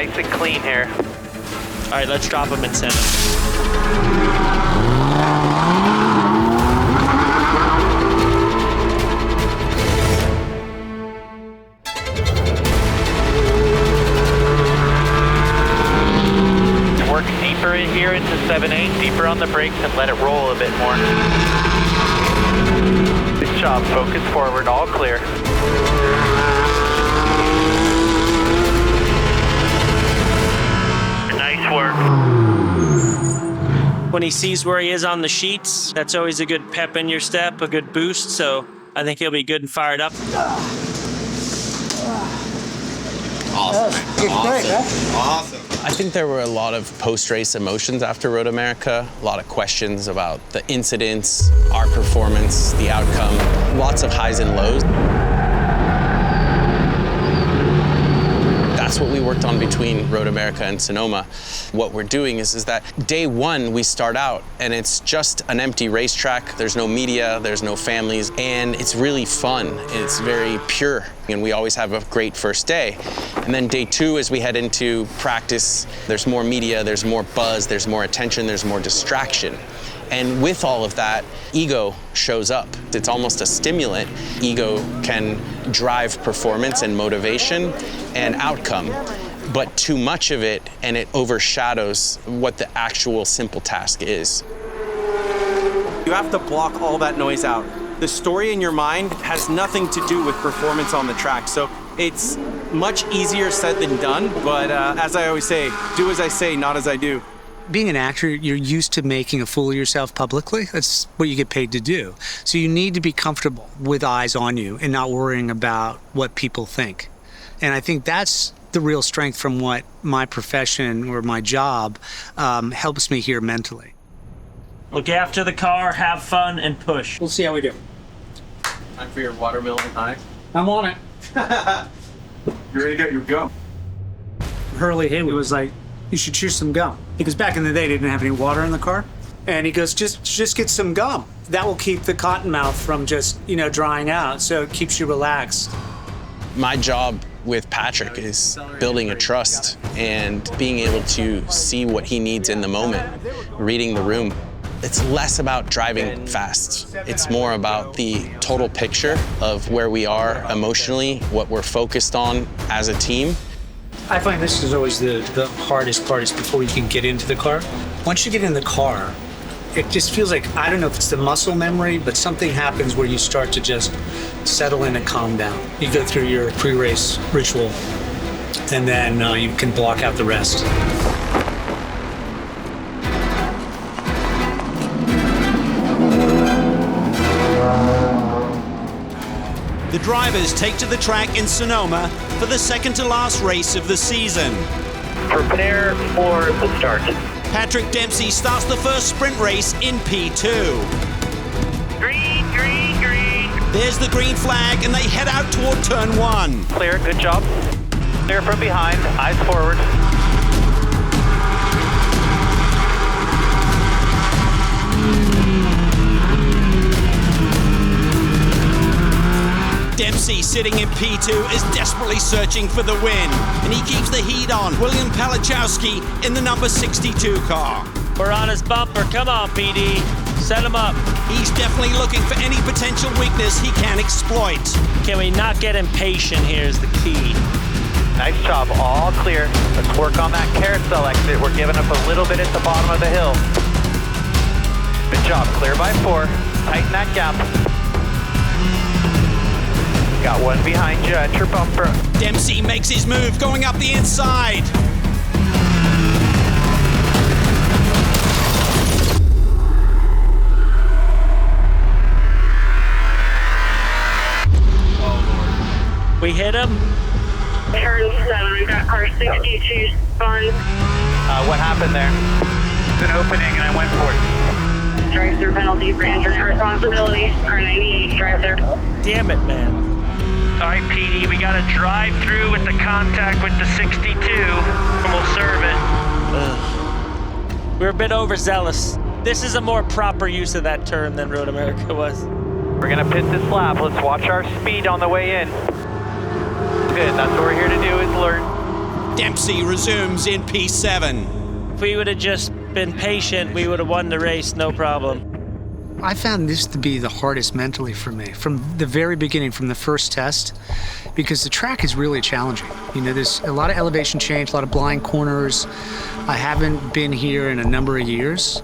nice and clean here. All right, let's drop him and send him. Work deeper in here into 7-8, deeper on the brakes and let it roll a bit more. Good job, focus forward, all clear. Nice work. When he sees where he is on the sheets, that's always a good pep in your step, a good boost, so I think he'll be good and fired up. Awesome. Awesome. I think there were a lot of post-race emotions after Road America, a lot of questions about the incidents, our performance, the outcome, lots of highs and lows. That's what we worked on between Road America and Sonoma. What we're doing is that day one, we start out and it's just an empty racetrack. There's no media, there's no families, and it's really fun. It's very pure, and we always have a great first day. And then day two, as we head into practice, there's more media, there's more buzz, there's more attention, there's more distraction. And with all of that, ego shows up. It's almost a stimulant. Ego can drive performance and motivation and outcome, but too much of it and it overshadows what the actual simple task is. You have to block all that noise out. The story in your mind has nothing to do with performance on the track. So it's much easier said than done, but as I always say, do as I say, not as I do. Being an actor, you're used to making a fool of yourself publicly. That's what you get paid to do. So you need to be comfortable with eyes on you and not worrying about what people think. And I think that's the real strength from what my profession or my job helps me here mentally. Look after the car, have fun, and push. We'll see how we do. Time for your watermelon high. I'm on it. You ready to get your go? Hurley Haywood was like, you should chew some gum. Because back in the day, they didn't have any water in the car. And he goes, just get some gum. That will keep the cottonmouth from just, drying out. So it keeps you relaxed. My job with Patrick is building a trust and being able to see what he needs in the moment, reading the room. It's less about driving fast. It's more about the total picture of where we are emotionally, what we're focused on as a team. I find this is always the hardest part is before you can get into the car. Once you get in the car, it just feels like, I don't know if it's the muscle memory, but something happens where you start to just settle in and calm down. You go through your pre-race ritual, and then you can block out the rest. The drivers take to the track in Sonoma for the second-to-last race of the season. Prepare for the start. Patrick Dempsey starts the first sprint race in P2. Green, green, green. There's the green flag, and they head out toward turn one. Clear, good job. Clear from behind, eyes forward. Dempsey, sitting in P2, is desperately searching for the win, and he keeps the heat on William Palachowski in the number 62 car. We're on his bumper. Come on, PD. Set him up. He's definitely looking for any potential weakness he can exploit. Can we not get impatient here is the key. Nice job, all clear. Let's work on that carousel exit. We're giving up a little bit at the bottom of the hill. Good job, clear by 4. Tighten that gap. Got one behind you at your bumper. Dempsey makes his move, going up the inside. We hit him. Turn 7, we've got car 62 spun. What happened there? It's an opening and I went for it. Drive-through penalty for injury responsibility. Car 98 drive-through. Damn it, man. All right, PD, we got to drive through with the contact with the 62, and we'll serve it. Ugh. We're a bit overzealous. This is a more proper use of that term than Road America was. We're gonna pit this lap. Let's watch our speed on the way in. Good, that's what we're here to do, is learn. Dempsey resumes in P7. If we would have just been patient, we would have won the race, no problem. I found this to be the hardest mentally for me from the very beginning, from the first test, because the track is really challenging. You know, there's a lot of elevation change, a lot of blind corners. I haven't been here in a number of years.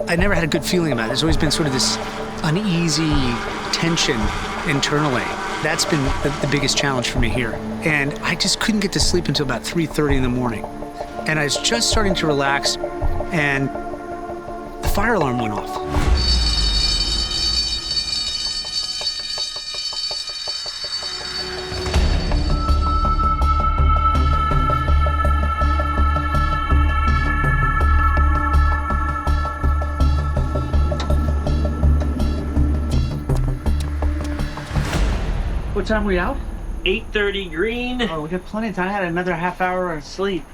I never had a good feeling about it. There's always been sort of this uneasy tension internally. That's been the biggest challenge for me here. And I just couldn't get to sleep until about 3:30 in the morning. And I was just starting to relax, and the fire alarm went off. What time are we out? 8:30 green. Oh, we got plenty of time. I had another half hour of sleep.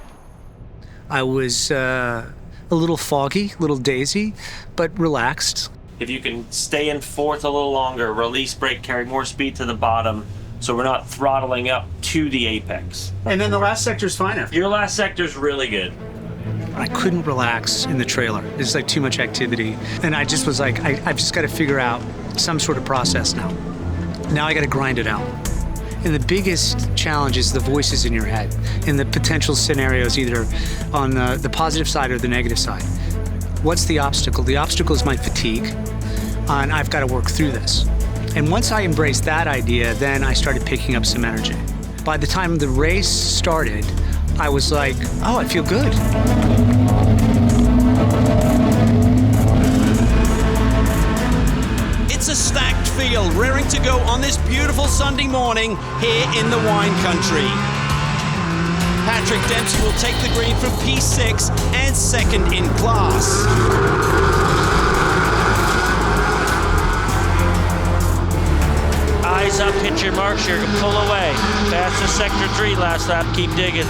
I was a little foggy, a little dazy, but relaxed. If you can stay in fourth a little longer, release brake, carry more speed to the bottom, so we're not throttling up to the apex. And then the last sector's fine after. Your last sector's really good. I couldn't relax in the trailer. There's like too much activity. And I just was like, I've just got to figure out some sort of process now. Now I got to grind it out. And the biggest challenge is the voices in your head and the potential scenarios, either on the positive side or the negative side. What's the obstacle? The obstacle is my fatigue, and I've got to work through this. And once I embraced that idea, then I started picking up some energy. By the time the race started, I was like, oh, I feel good. It's a stacked field rearing to go on this beautiful Sunday morning here in the wine country. Patrick Dempsey will take the green from P6 and second in class. Eyes up, hit your marks, you're gonna pull away. Fastest sector 3 last lap, keep digging.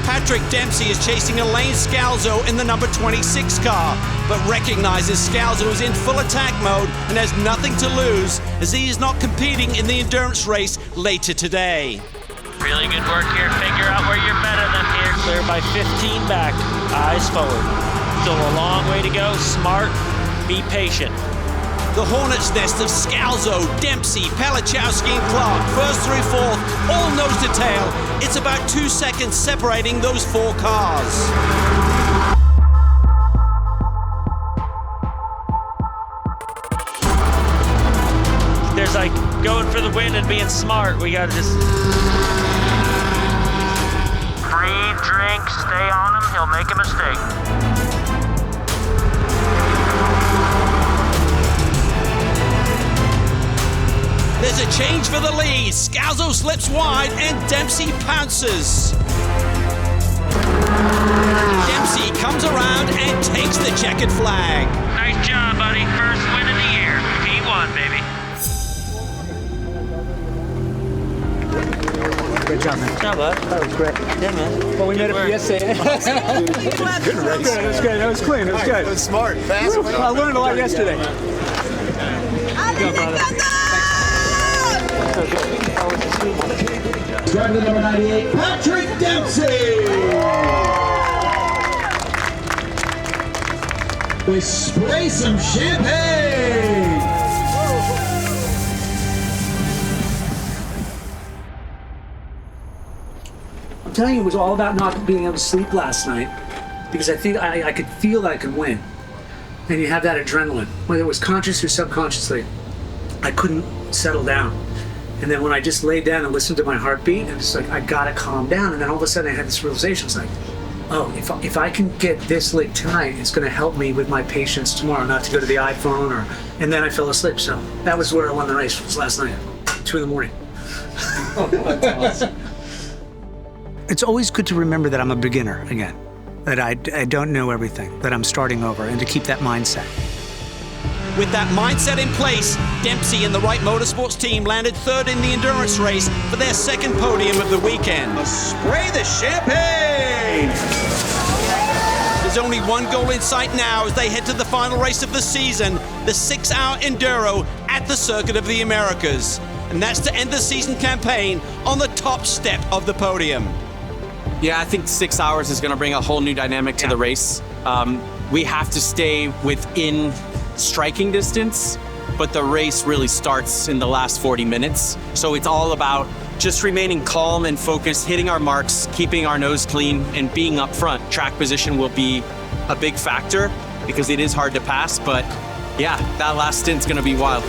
Patrick Dempsey is chasing Elaine Scalzo in the number 26 car, but recognizes Scalzo is in full attack mode and has nothing to lose as he is not competing in the endurance race later today. Really good work here, figure out where you're better than here. Clear by 15 back, eyes forward. Still a long way to go, smart, be patient. The Hornet's Nest of Scalzo, Dempsey, Palichowski, and Clark, first through fourth, all nose to tail. It's about 2 seconds separating those 4 cars. There's like going for the win and being smart. We gotta just... Free drink, stay on him, he'll make a mistake. There's a change for the lead. Scalzo slips wide and Dempsey pounces. Dempsey comes around and takes the checkered flag. Nice job, buddy. First win of the year. P1, baby. Great job, man. Not bad. That was great. Yeah, man. Well, we made it for yesterday. Good race. That was good. That was clean. That was good. It was smart. Fast. I learned a lot yesterday. Starting at number 98, Patrick Dempsey. We spray some champagne. I'm telling you, it was all about not being able to sleep last night because I think I could feel that I could win. And you have that adrenaline, whether it was conscious or subconsciously. I couldn't settle down. And then when I just laid down and listened to my heartbeat, I'm just like, I gotta calm down. And then all of a sudden I had this realization, it's like, oh, if I can get this late tonight, it's gonna help me with my patience tomorrow, not to go to the iPhone and then I fell asleep. So that was where I won the race, was last night, 2 in the morning. Oh, that's awesome. It's always good to remember that I'm a beginner again, that I don't know everything, that I'm starting over, and to keep that mindset. With that mindset in place, Dempsey and the Wright Motorsports team landed 3rd in the endurance race for their 2nd podium of the weekend. Spray the champagne. There's only one goal in sight now as they head to the final race of the season, the 6-hour Enduro at the Circuit of the Americas. And that's to end the season campaign on the top step of the podium. Yeah, I think 6 hours is going to bring a whole new dynamic to the race. We have to stay within striking distance, but the race really starts in the last 40 minutes. So it's all about just remaining calm and focused, hitting our marks, keeping our nose clean, and being up front. Track position will be a big factor because it is hard to pass, but yeah, that last stint's going to be wild.